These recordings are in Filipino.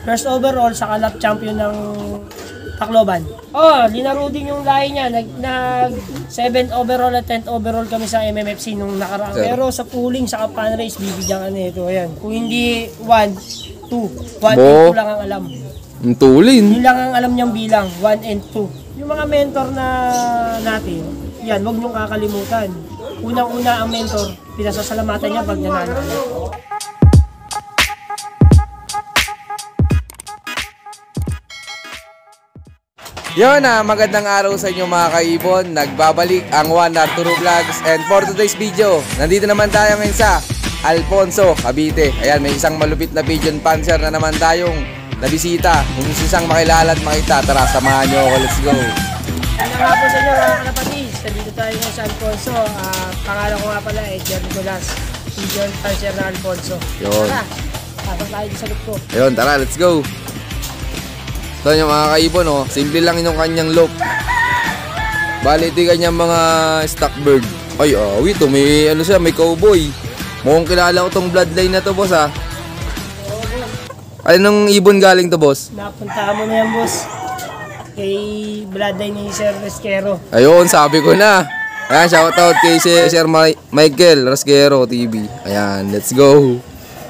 First overall sa lap champion ng Tacloban. Oh, linaro din yung lahi niya. Nag 7th overall at 10th overall kami sa MMFC nung nakaraan. Pero sa pooling, sa fan race, bibigyan ka na ito. Ayan. Kung hindi 1, 2. 1 and 2 lang ang alam. Ang tulin. Yun lang ang alam niyang bilang. 1 and 2. Yung mga mentor na natin, yan, huwag niyong kakalimutan. Unang-una ang mentor, pinasasalamatan niya pag nanalo. Yun na, magandang araw sa inyo mga kaibon. Nagbabalik ang Juan Arturo Vlogs. And for today's video, nandito naman tayo ngayon sa Alfonso, Cavite. Ayan, may isang malupit na pigeon panzer na naman tayong nabisita. Kung isang makilala at makita, tara, samahan nyo ako. Let's go. Ano nga po sa inyo mga kalapatis? Nandito tayo ngayon sa Alfonso. Pangalan ko nga pala Edgar Nicolas. Pigeon panzer na Alfonso. Yun. Tara, pasok tayo sa loop ko. Ayun, tara, let's go. Ito yung mga kaibon, oh. Simple lang yung kanyang loop. Bali, ito yung kanyang mga stock bird. Ay, wait, oh, may ano siya, may cowboy. Mukhang kilala ko tong bloodline na to, boss, ha. Anong ibon galing to, boss? Napunta mo na yan, boss. Kay bloodline ni Sir Resquero. Ayun, sabi ko na. Ayan, shoutout kay Sir Michael Resquero TV. Ayan, let's go.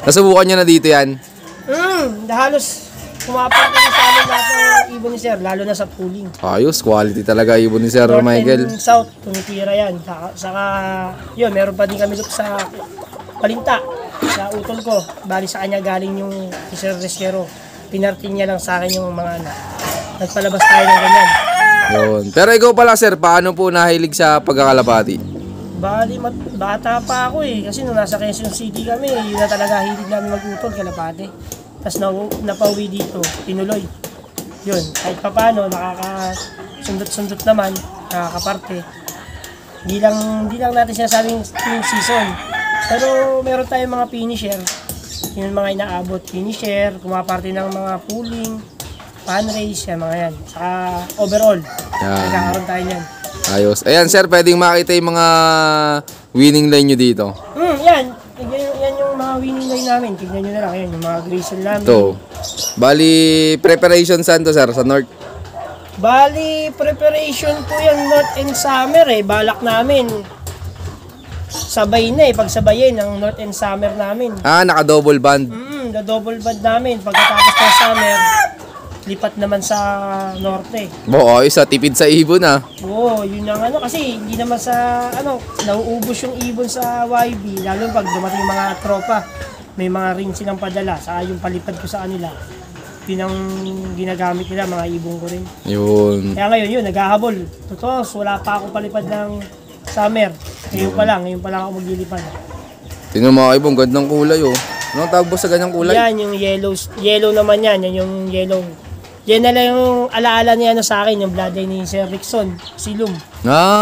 Nasubukan niya na dito yan. Halos pumapakita sa amin lahat ng ibon ni Sir, lalo na sa pooling. Ayos, quality talaga ibon ni Sir Michael. North and South, tumitira yan. Saka, yun, meron pa din kami look sa Palinta, sa utol ko. Bali sa kanya galing yung Sir Resquero. Pinartin niya lang sa akin yung mga ano. Nagpalabas tayo ng ganyan. Yun. Pero ikaw pala, Sir, paano po nahilig sa pagkakalapati? Bali, bata pa ako eh. Kasi nung nasa Quezon City kami, yun na talaga hilig namin mag-utol, kalapati. Tapos napauwi dito, tinuloy. Yun, kahit pa paano, nakakasundot-sundot naman, nakakaparte. Di lang natin sinasabing spring season. Pero meron tayong mga finisher. Yung mga inaabot, finisher, kumaparte ng mga pooling, fan race, yan, mga yan. Saka overall, nagkakaroon tayo yan. Ayos. Ayan, Sir, pwedeng makita yung mga winning line nyo dito. Yan. Yan yung mga winning line namin. Tignan nyo na lang. Yan, yung mga grizzle namin. Ito. Bali, preparation saan to, Sir? Sa North? Bali, preparation po yan North and Summer eh. Balak namin. Sabay na eh. Pagsabayin ang North and Summer namin. Naka-double band. The double band namin. Pagkatapos ng Summer, lipat naman sa Norte. Isa tipid sa ibon, Oo, yun ang ano. Kasi hindi naman sa, nauubos yung ibon sa YB. Lalo pag dumating mga tropa. May mga ring silang padala. Saka yung palipad ko sa kanila. Yun ang ginagamit nila, mga ibon ko rin. Yun. Kaya ngayon, yun, naghahabol. Totoo, wala pa ako palipad ng Summer. Ngayon pa lang ako maglilipad. Tingnan mga ibon, gandang kulay, oh. Anong tawag sa ganyang kulay? Yan, yung yellow naman yan. Yan yung yellow. Yan na lang yung alaala niya sa akin, yung bloodline ni Sir Rickson, Silum.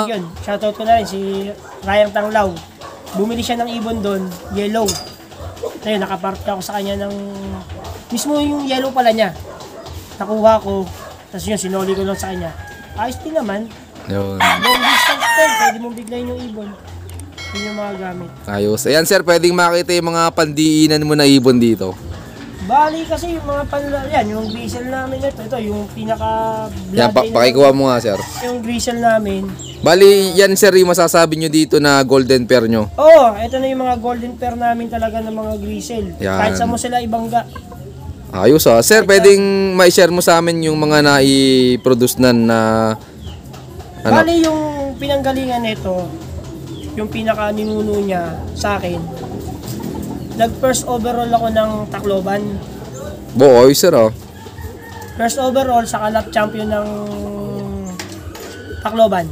Yun, shoutout ko na rin, si Rayang Tanglaw. Bumili siya ng ibon doon, yellow. Ayun, nakaparte ako sa kanya ng, mismo yung yellow pala niya. Nakuha ko, tapos yun, sinoli ko lang sa kanya. Ayos din naman. Yun. Long distance din, pwede mong biglayin yung ibon. Yun yung mga gamit. Ayos. Ayan, Sir, pwedeng makita yung mga pandiinan mo na ibon dito. Bali kasi yung mga yan, yung grizzle namin ito yung pinaka yan, pakikuha mo nga, Sir. Yung grizzle namin. Bali, yan, Sir, yung masasabi nyo dito na golden pair nyo. Ito na yung mga golden pair namin talaga ng mga grizzle. Yan. Kahit sa mo sila ibangga. Ayos, Sir, pwedeng mai-share mo sa amin yung mga nai-produce na Bali, yung pinanggalingan nito, yung pinaka ninuno niya sa akin, nag-first overall ako ng Tacloban. Sir, First overall sa lap champion ng Tacloban.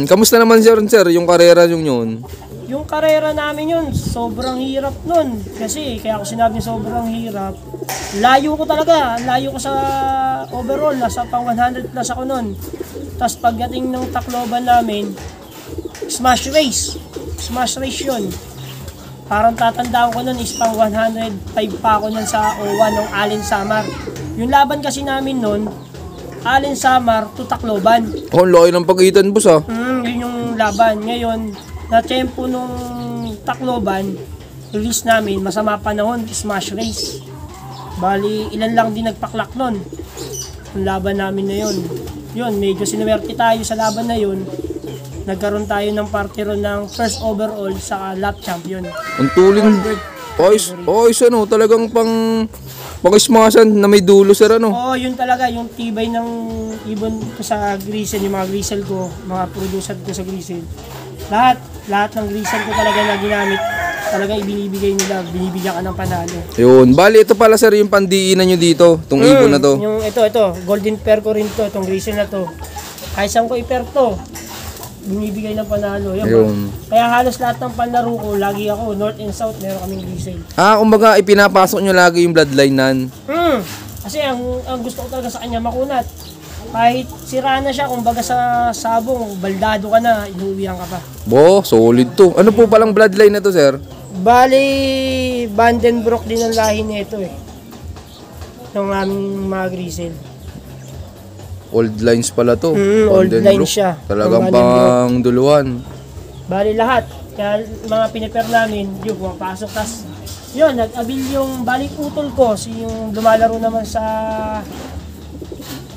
Kamusta naman, Sir, yung karera yung yun? Yung karera namin yun, sobrang hirap nun. Kasi, kaya ako sinabi sobrang hirap. Layo ko talaga. Layo ko sa overall. Nasa pang 100 plus ako nun. Tapos pagdating ng Tacloban namin, smash race. Smash race yun. Parang tatandaan ko nun is pang 105 pa ako nun sa O1 ng Allen Samar. Yung laban kasi namin nun, Allen Samar to Tacloban. Ang laki ng pagitan, boss, Yun yung laban. Ngayon, na tempo nung Tacloban, release namin, masama panahon, smash race. Bali, ilan lang din nagpaklak nun. Yung laban namin na yun. Yun, medyo sinuwerte tayo sa laban na yun. Nagkaroon tayo ng party ron ng first overall sa lap champion. Ang tulin. Ayos ano, talagang pang-ismasan na may dulo sir ano. Oo, yun talaga, yung tibay ng ibon ko sa Grisel, yung mga Grisel ko, mga producer ko sa Grisel. Lahat ng Grisel ko talaga na ginamit, talaga ibinibigay nila, binibigyan ka ng panalo. Yun, bali ito pala sir yung pandiinan nyo dito, itong ibon na to. Yung ito, golden pair ko rin to, itong Grisel na to. Kahit saan ko i-pair to, binibigay ng panalo. Ayun. Kaya halos lahat ng panlaro ko, lagi ako, north and south, meron kaming Grisel. Kumbaga ipinapasok nyo lagi yung bloodline nan. Kasi ang gusto ko talaga sa kanya makunat. Kahit sira na siya, kumbaga sa sabong, baldado ka na, inuwihan ka pa. Solid to. Ano po palang bloodline na to sir? Bali, Vandenbroek din ang lahi nito eh. Ng aming mga Grisel. Old lines pala to. Old line siya. Talagang Ng pang duluan. Bali lahat. Kaya mga piniper namin, yung pumapasok. Tapos yun, nag-abil yung balik utol ko. Yung lumalaro naman sa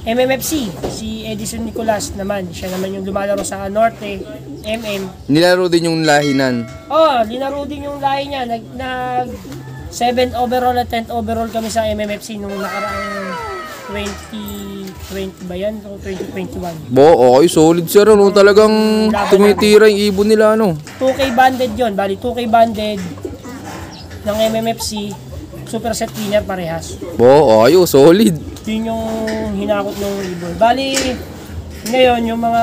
MMFC. Si Edison Nicolas naman. Siya naman yung lumalaro sa Norte, MM. Nilaro din yung lahinan. Linaro din yung lahi niya. Nag 7 overall at 10 overall kami sa MMFC nung nakaraang 2020 ba yan? O 2021. Okay, solid sir. Ano, talagang tumitira yung ibon nila ano. 2K banded yun. Bali, 2K banded ng MMFC. Super set winner parehas. Ayos, solid. Yun yung hinakot ng ibon. Bali, ngayon yung mga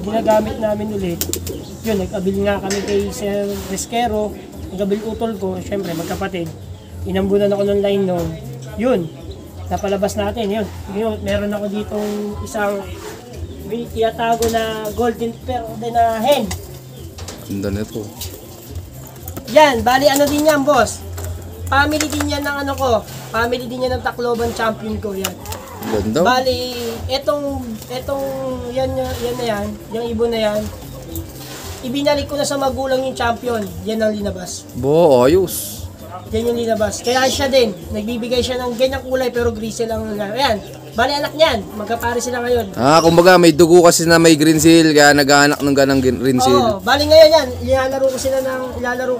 ginagamit namin ulit, yun, nag-abil nga kami kay Sir Resquero, nag-abil utol ko, syempre magkapatid. Inambunan ako ng line noon. Yun, napalabas natin, yun. Meron ako ditong isang tiyatago na golden pair din na hen. Ganda nito. Yan, bali ano din yan, boss? Family din yan ng ano ko. Family din yan ng Tacloban champion ko, yan. Ganda. Bali, etong yan na yan, yung ibon na yan. Ibinalik ko na sa magulang yung champion. Yan ang linabas. Ayos. Yan yung linabas. Kaya siya din, nagbibigay siya ng ganyang kulay pero grisel lang. Ayan, bali anak niyan. Magkapare sila ngayon. Kumbaga may dugo kasi na may green seal, kaya nag-aanak ng ganang green seal. Bali ngayon yan, ilalaro ko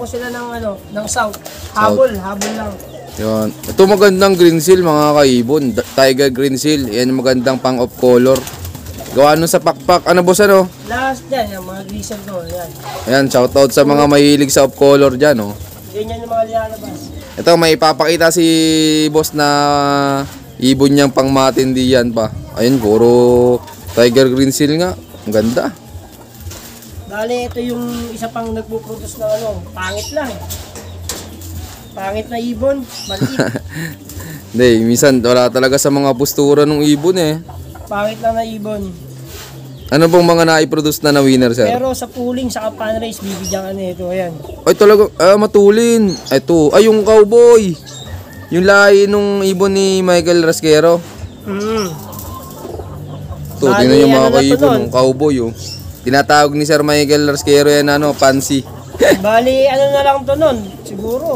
sila ng ano, ng south. Habol lang. Yan. Ito magandang green seal mga kaibon. Tiger green seal. Yan yung magandang pang off color. Gawa nun sa pakpak. Ano boss ano? Last yan, yung mga grisel ko. Yan. Ayan, shoutout sa mga mahilig sa off color dyan. Ganyan yung mga linalabas. Ito may ipapakita si boss na ibon niyang pang matindihan pa. Ayun, puro tiger green seal nga. Ang ganda. Bale, ito yung isa pang nagpo-produce na ano, pangit lang. Pangit na ibon, maliit. Hindi, minsan wala talaga sa mga postura ng ibon eh. Pangit lang na ibon. Ano pong mga na-produce na winner sir? Pero sa pooling, sa pan race, bibigyan ka na ito. Ayan. Ay talaga, matulin. Ito, yung cowboy. Yung lahi nung ibon ni Michael Rasquero. Ito, tingnan yung mga kaibon, yung cowboy Tinatawag ni Sir Michael Rasquero yan pansy. Bali, ano na lang to nun? Siguro,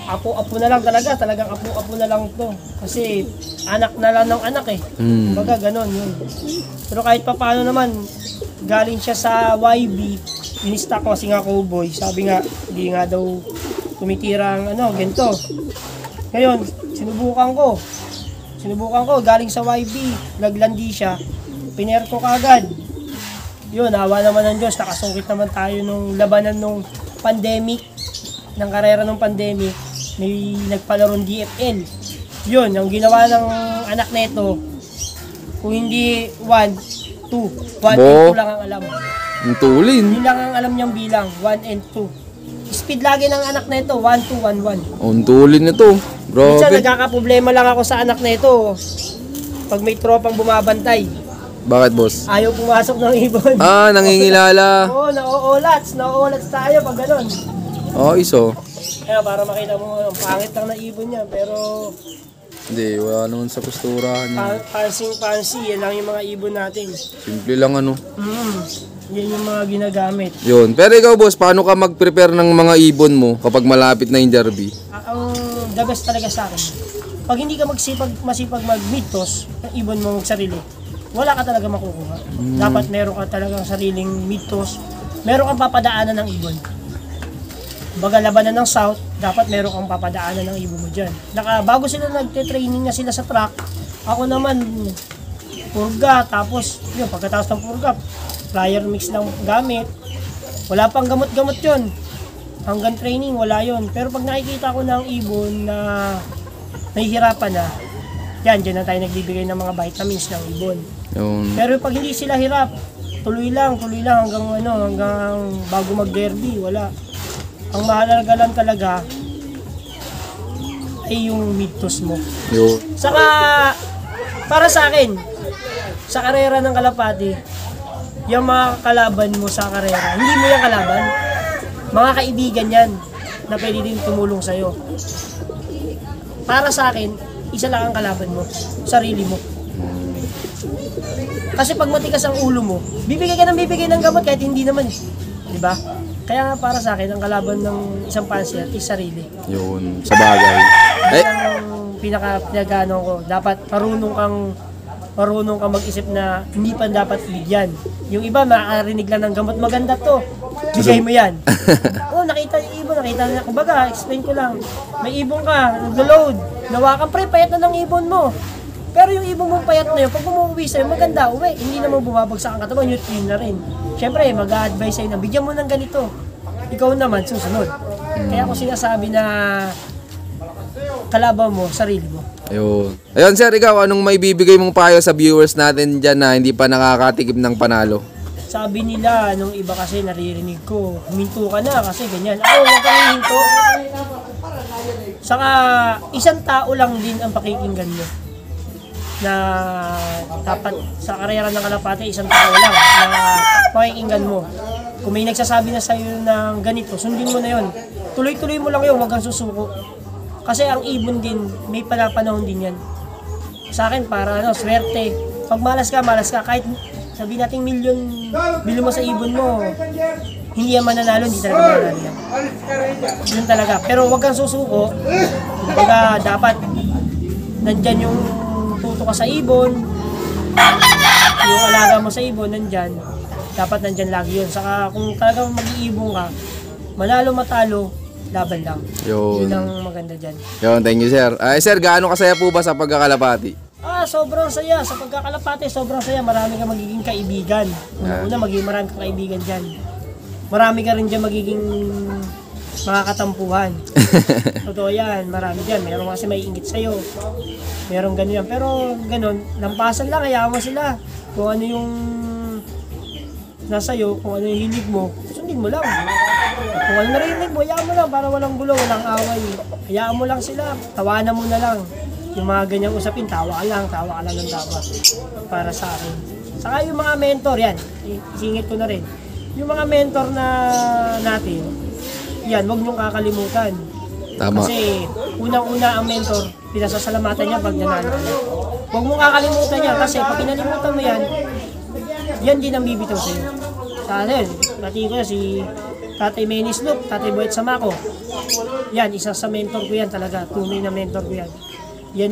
apo-apo na lang talaga. Talagang apo-apo na lang to. Kasi, anak na lang ng anak eh. Baga, ganon yun. Pero kahit papaano naman, galing siya sa YB, in-stock ko kasi nga cowboy. Sabi nga, hindi nga daw tumitira ang ganito. Ngayon, sinubukan ko, galing sa YB, naglandi siya, piner ko kagad. Yun, awa naman ng Diyos, nakasungkit naman tayo nung labanan nung pandemic, ng karera nung pandemic, may nagpalarong DFL. Yun, ang ginawa ng anak nito, kung hindi 1, 2, 1 and 2 lang ang alam. Ang tulin. Yun lang ang alam niyang bilang, 1 and 2. Speed lagi ng anak nito, 1, 2, 1, 1. Ang tulin nito. Minsan Grabe. nagkakaproblema lang ako sa anak nito. Pag may tropang bumabantay, Bakit boss? ayaw pumasok ng ibon. Nangingilala. Oo, nauulats tayo pag ganun. Kaya para makita mo, ang pangit lang na ibon niya, pero Hindi, wala naman sa posturahan niya. pansing-pansi, yan lang yung mga ibon natin. Simple lang Yan yung mga ginagamit. Yun. Pero ikaw boss, paano ka mag-prepare ng mga ibon mo kapag malapit na yung derby? Ang the best talaga sa akin. Pag hindi ka masipag mag-mid-toss, ang ibon mo magsarili, wala ka talaga makukuha. Dapat meron ka talagang sariling mid-toss, meron kang papadaanan ng ibon. Baga labanan ng south, dapat meron kang papadaanan ng ibon mo dyan. Bago sila nagte-training na sila sa track, ako naman, purga, tapos yun, pagkatapos ng purga, flyer mix lang gamit. Wala pang gamot-gamot yun. Hanggang training, wala yun. Pero pag nakikita ko ng ibon na nahihirapan na, yan, dyan na tayo nagbibigay ng mga vitamins ng ibon. Pero pag hindi sila hirap, tuloy lang hanggang bago mag-derby, wala. Ang mahalaga lang talaga ay yung mid-toss mo. Saka, para sa akin, sa karera ng kalapati, yung mga kalaban mo sa karera, hindi mo yung kalaban, mga kaibigan yan na pwede din tumulong sa'yo. Para sa akin, isa lang ang kalaban mo, sarili mo. Kasi pag matikas ang ulo mo, bibigay ng gamot kahit hindi naman. Diba? Kaya para sa akin, ang kalaban ng isang pansier is sarili. Yun, sa bagay. Ang pinaka-pinagano ko, dapat marunong kang mag-isip na hindi pa dapat bigyan. Yung iba, makakarinig lang ng gamot, maganda to. Bigay mo yan. Nakita yung ibon, nakita na. Kumbaga, explain ko lang. May ibon ka, nag-load. Nawakan, pre, payat na ng ibon mo. Pero yung ibon mong payat na yun, pag umuwi sa'yo, maganda, uwi. Hindi naman bumabagsak ang katawan, yun na rin. Siyempre, mag-a-advise sa'yo na bigyan mo ng ganito. Ikaw naman, susunod. Kaya ako sinasabi na kalaban mo, sarili mo. Ayun sir, ikaw, anong may bibigay mong payo sa viewers natin dyan na hindi pa nakakatikim ng panalo? Sabi nila, nung iba kasi naririnig ko, huminto ka na kasi ganyan. Huwag kang huminto. Saka, isang tao lang din ang pakikinggan mo. Na dapat sa karera ng kalapate, isang tao lang na pakikinggan mo. Kung may nagsasabi na sa'yo ng ganito, sundin mo na yun. Tuloy-tuloy mo lang yun, huwag kang susuko. Kasi ang ibon din, may panapanahon din yan. Sa akin, para swerte. Pag malas ka, kahit sabi nating milyon, bilo mo sa ibon mo, hindi yan mananalo, hindi talaga mananalo yan. Yun talaga. Pero huwag kang susuko. Kumbaga, dapat nandyan yung tuto ka sa ibon, yung alaga mo sa ibon, nandyan. Dapat nandyan lagi yun. Saka kung talagang mag-iibon ka, manalo matalo, laban lang. Yun ang maganda dyan. Thank you sir. Sir, gaano kasaya po ba sa pagkakalapati? Sobrang saya. Sa pagkakalapate, sobrang saya. Marami kang magiging kaibigan. Una, marami kang kaibigan dyan. Marami ka rin dyan magiging mga katampuhan. Totoo yan, marami dyan. Meron kasi may ingit sa'yo. Meron gano'n yan. Pero gano'n, lampasan lang, hayaan mo sila. Kung ano yung nasa'yo, kung ano yung hilig mo, sundin mo lang. Kung ano narinig mo, hayaan mo lang para walang gulo, walang away. Hayaan mo lang sila, tawanan mo na lang. Yung mga ganyang usapin, tawa ka lang ng tawa. Para sa akin. Saka yung mga mentor, yan, isingit ko na rin. Yung mga mentor na natin, yan, huwag niyong kakalimutan. Tama. Kasi unang-una ang mentor, pinasasalamatan niya pag nanalo niya. Huwag mong kakalimutan niya kasi pag kinalimutan mo yan, yan din ang bibitaw sa'yo. Sa akin, batiin ko na si Tatay Menis Loop, Tatay Boyet Samako. Yan, isa sa mentor ko yan talaga. Tunay na mentor ko yan. Yan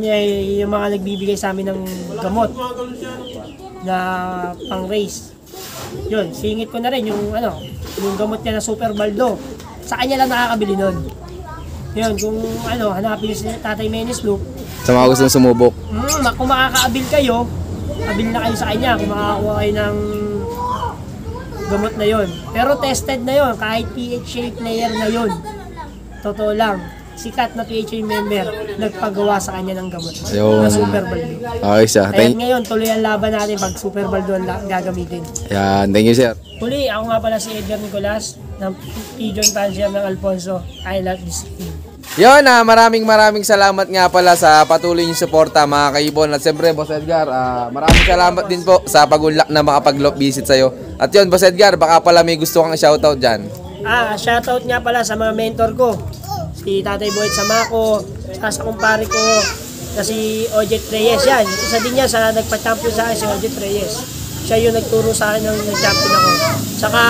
yung mga nagbibigay sa amin ng gamot na pang-race. Yun, singit ko na rin yung gamot niya na Super Baldo. Sa kanya lang nakakabili nun. Yun, kung hanapin si Tatay Menis Loop. Sa mga gustong sumubok. Kung makakaabil kayo, abil na kayo sa kanya kung makakakuha kayo ng gamot na yon. Pero tested na yon, kahit PHA player na yon. Totoo lang, sikat na PHA member nagpagawa sa kanya ng gamot na Super Baldo. Okay siya. Kaya ngayon, tuloy ang laban natin pag Super Baldo ang gagamitin. Yan, thank you sir. Huli, ako nga pala si Edgar Nicolas ng Pigeon Fancier ng Alfonso. I love this team. Yun, maraming salamat nga pala sa patuloy niyong suporta mga kaibon. At siyempre, Boss Edgar, maraming salamat din po sa pag-unlock na makapag-lock visit sa'yo. At yun, Boss Edgar, baka pala may gusto kang shoutout dyan. Shoutout nga pala sa mga mentor ko. Si Tatay Boyet Samako, sa kumpare ko na si Ojet Reyes. Yan, isa din niya sa nagpa-champion sa akin, si Ojet Reyes. Siya yung nagturo sa akin ng nag-champion ako. Saka,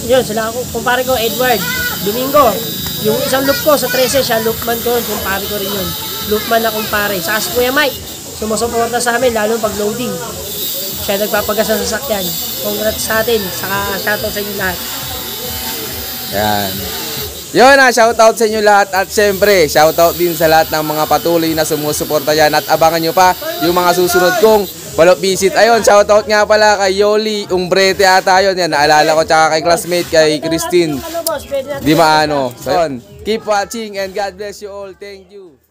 yun, sila kumpare ko, Edward Domingo. Yung isang loop ko sa 13, siya loopman ko yun, kumpare ko rin yun. Loopman na kumpare. Saka si Kuya Mike, sumusuporta sa amin, lalo pag loading. Siya nagpapagas ng sasakyan. Congrats sa atin, saka shoutout sa inyo lahat. Yan. Yun shoutout sa inyo lahat at syempre, shoutout din sa lahat ng mga patuloy na sumusuporta dyan at abangan nyo pa yung mga susunod kong follow visit. Ayun, shoutout nga pala kay Yoli Umbrete ata yun. Yan, naalala ko tsaka kay classmate, kay Christine Ano boss, pwede natin Di maano. So, yun. Keep watching and God bless you all. Thank you.